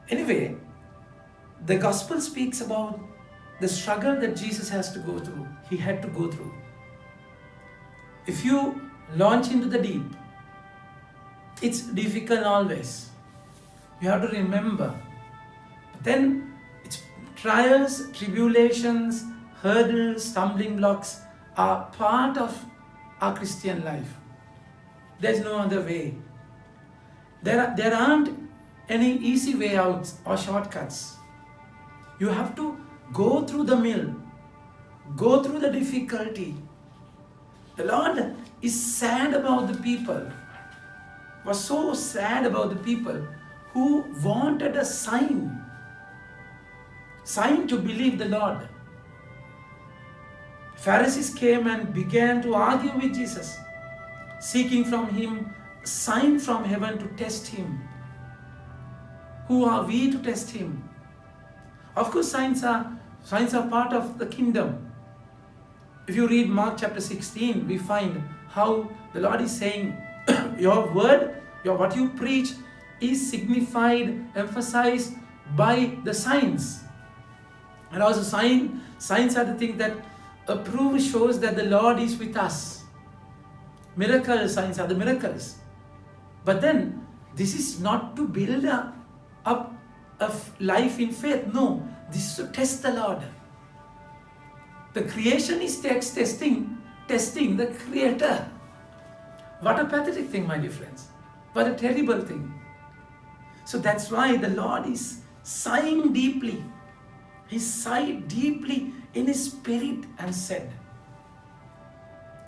Anyway, the gospel speaks about the struggle that Jesus has to go through. He had to go through. If you launch into the deep, it's difficult always. You have to remember. But then it's trials, tribulations, hurdles, stumbling blocks are part of our Christian life. There's no other way. There aren't any easy way outs or shortcuts. You have to go through the mill, go through the difficulty. The Lord is sad about the people, was so sad about the people who wanted a sign to believe the Lord. Pharisees came and began to argue with Jesus, seeking from him a sign from heaven to test him. Who are we to test him? Of course, signs are part of the kingdom. If you read Mark chapter 16, we find how the Lord is saying, your word, what you preach is signified, emphasized by the signs. And also signs are the thing that approve, shows that the Lord is with us. Miracle signs are the miracles. But then, this is not to build up a life in faith. No, this is to test the Lord. The creation is testing the Creator. What a pathetic thing, my dear friends. What a terrible thing. So that's why the Lord is sighing deeply. He sighed deeply in his spirit and said,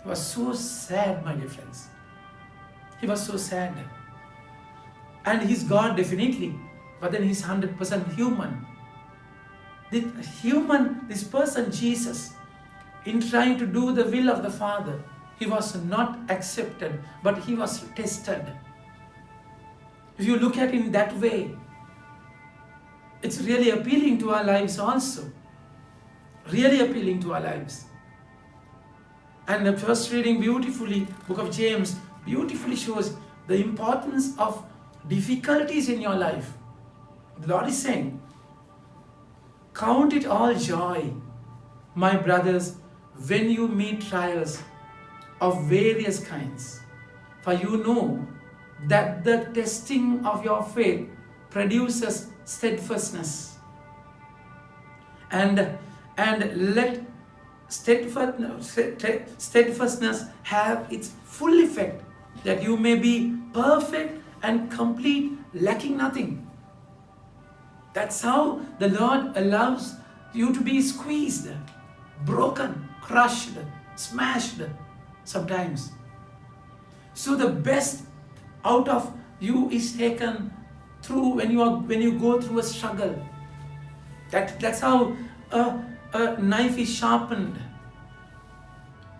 he was so sad, my dear friends. He was so sad. And he's God definitely, but then he's 100% human. This person Jesus, in trying to do the will of the Father, he was not accepted, but he was tested. If you look at it in that way, it's really appealing to our lives also. Really appealing to our lives. And the first reading beautifully, book of James, beautifully shows the importance of difficulties in your life. The Lord is saying, count it all joy, my brothers, when you meet trials of various kinds. For you know that the testing of your faith produces steadfastness. And let steadfastness have its full effect, that you may be perfect and complete, lacking nothing. That's how the Lord allows you to be squeezed, broken, crushed, smashed sometimes. So the best out of you is taken through when you go through a struggle. That's how a knife is sharpened.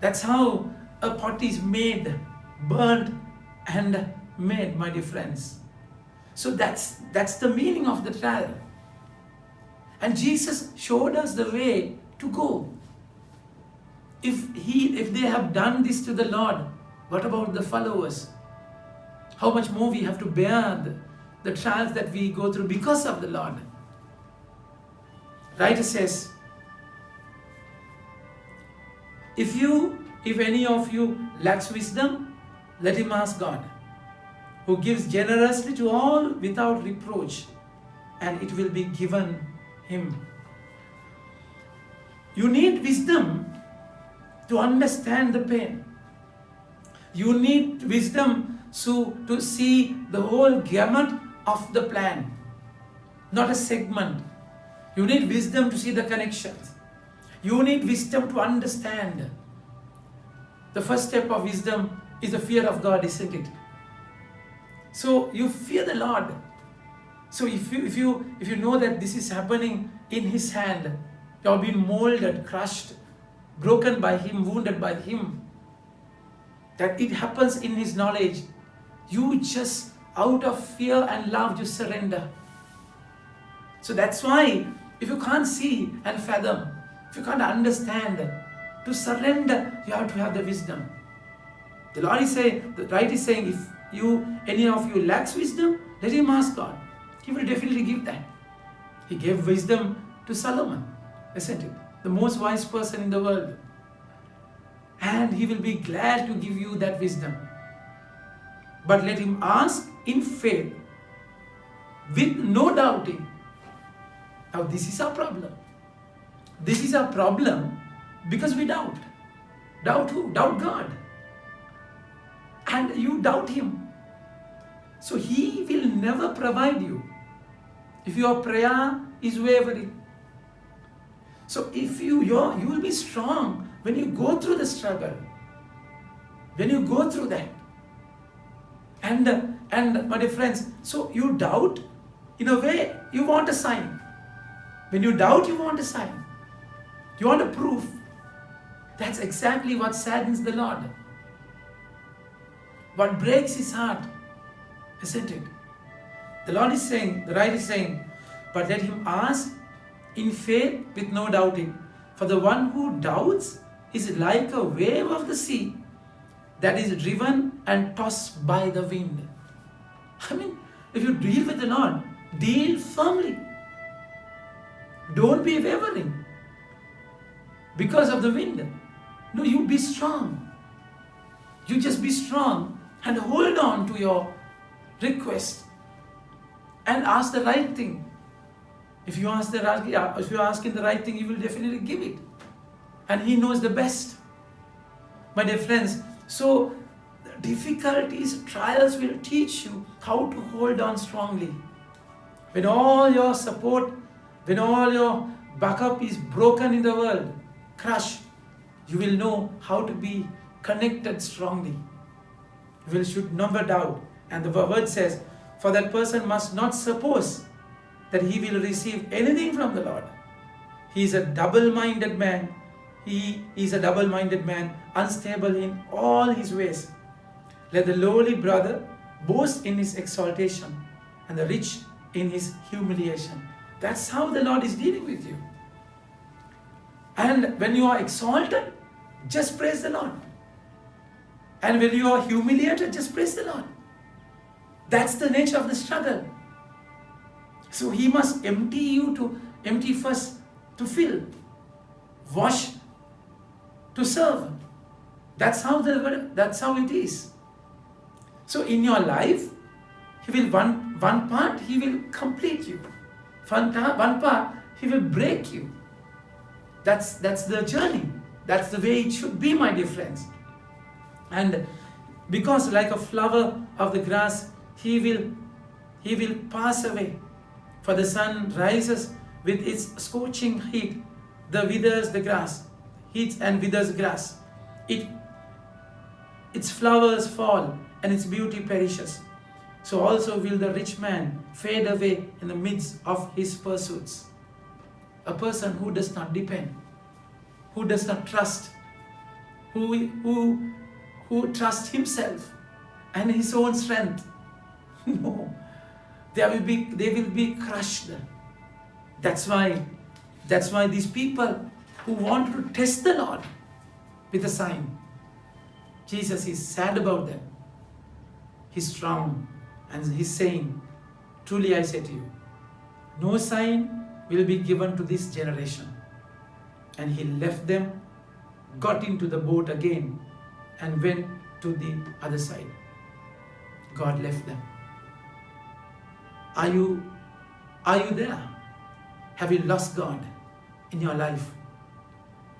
That's how a pot is made, burnt and made, my dear friends. So that's the meaning of the trial. And Jesus showed us the way to go. If they have done this to the Lord, what about the followers? How much more we have to bear the trials that we go through because of the Lord. Writer says, if any of you lacks wisdom, let him ask God, who gives generously to all without reproach, and it will be given him. You need wisdom to understand the pain. You need wisdom to see the whole gamut of the plan, not a segment. You need wisdom to see the connections. You need wisdom to understand. The first step of wisdom is the fear of God, isn't it? So you fear the Lord. So if you know that this is happening in His hand, you have been molded, crushed, broken by Him, wounded by Him, that it happens in His knowledge, you just out of fear and love you surrender. So that's why if you can't see and fathom, if you can't understand, to surrender, you have to have the wisdom. The Lord is saying, the right is saying, if any of you lacks wisdom, let him ask God. He will definitely give that. He gave wisdom to Solomon, isn't it? The most wise person in the world. And He will be glad to give you that wisdom. But let him ask in faith, with no doubting. Now this is our problem. This is our problem because we doubt. Doubt who? Doubt God. And you doubt Him. So He will never provide you if your prayer is wavering. So if you will be strong when you go through the struggle. When you go through that. And my dear friends, so you doubt, in a way, you want a sign. When you doubt, you want a sign. You want a proof. That's exactly what saddens the Lord. What breaks His heart, isn't it? The Lord is saying, the writer is saying, but let him ask in faith with no doubting. For the one who doubts is like a wave of the sea that is driven and tossed by the wind. I mean, if you deal with the Lord, deal firmly. Don't be wavering because of the wind. No, you be strong. You just be strong and hold on to your request and ask the right thing. If you ask in the right thing, He will definitely give it. And He knows the best. My dear friends, so difficulties, trials will teach you how to hold on strongly. When all your support, when all your backup is broken in the world, crushed, you will know how to be connected strongly. You should never doubt. And the word says, for that person must not suppose that he will receive anything from the Lord. He is a double-minded man. He is a double-minded man, unstable in all his ways. Let the lowly brother boast in his exaltation, and the rich in his humiliation. That's how the Lord is dealing with you. And when you are exalted, just praise the Lord. And when you are humiliated, just praise the Lord. That's the nature of the struggle. So He must empty first to fill, wash to serve. That's how it is. So in your life, He will one part He will complete you. One part He will break you. That's the journey. That's the way it should be, my dear friends. And because like a flower of the grass, he will pass away. For the sun rises with its scorching heat, the withers the grass, heats and withers grass. Its flowers fall and its beauty perishes. So also will the rich man fade away in the midst of his pursuits. A person who does not depend, who does not trust, who trusts himself and his own strength. No, they will be crushed. That's why these people who want to test the Lord with a sign, Jesus is sad about them. He's strong and He's saying, truly I say to you, no sign will be given to this generation. And He left them, got into the boat again, and went to the other side. God left them. Are you there? Have you lost God in your life?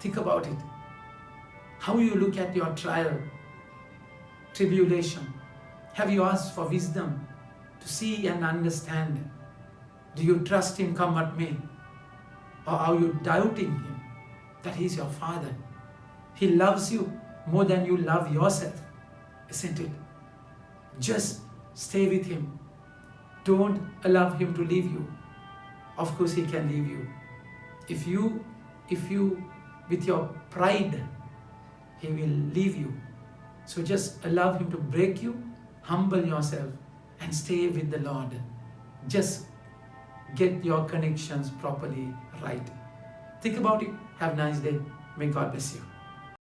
Think about it. How you look at your trial, tribulation. Have you asked for wisdom to see and understand? Do you trust Him come what may? Or are you doubting Him that He is your Father? He loves you more than you love yourself, isn't it? Just stay with Him. Don't allow Him to leave you. Of course He can leave you. If you with your pride, He will leave you. So just allow Him to break you, humble yourself and stay with the Lord. Just get your connections properly right. Think about it. Have a nice day. May God bless you.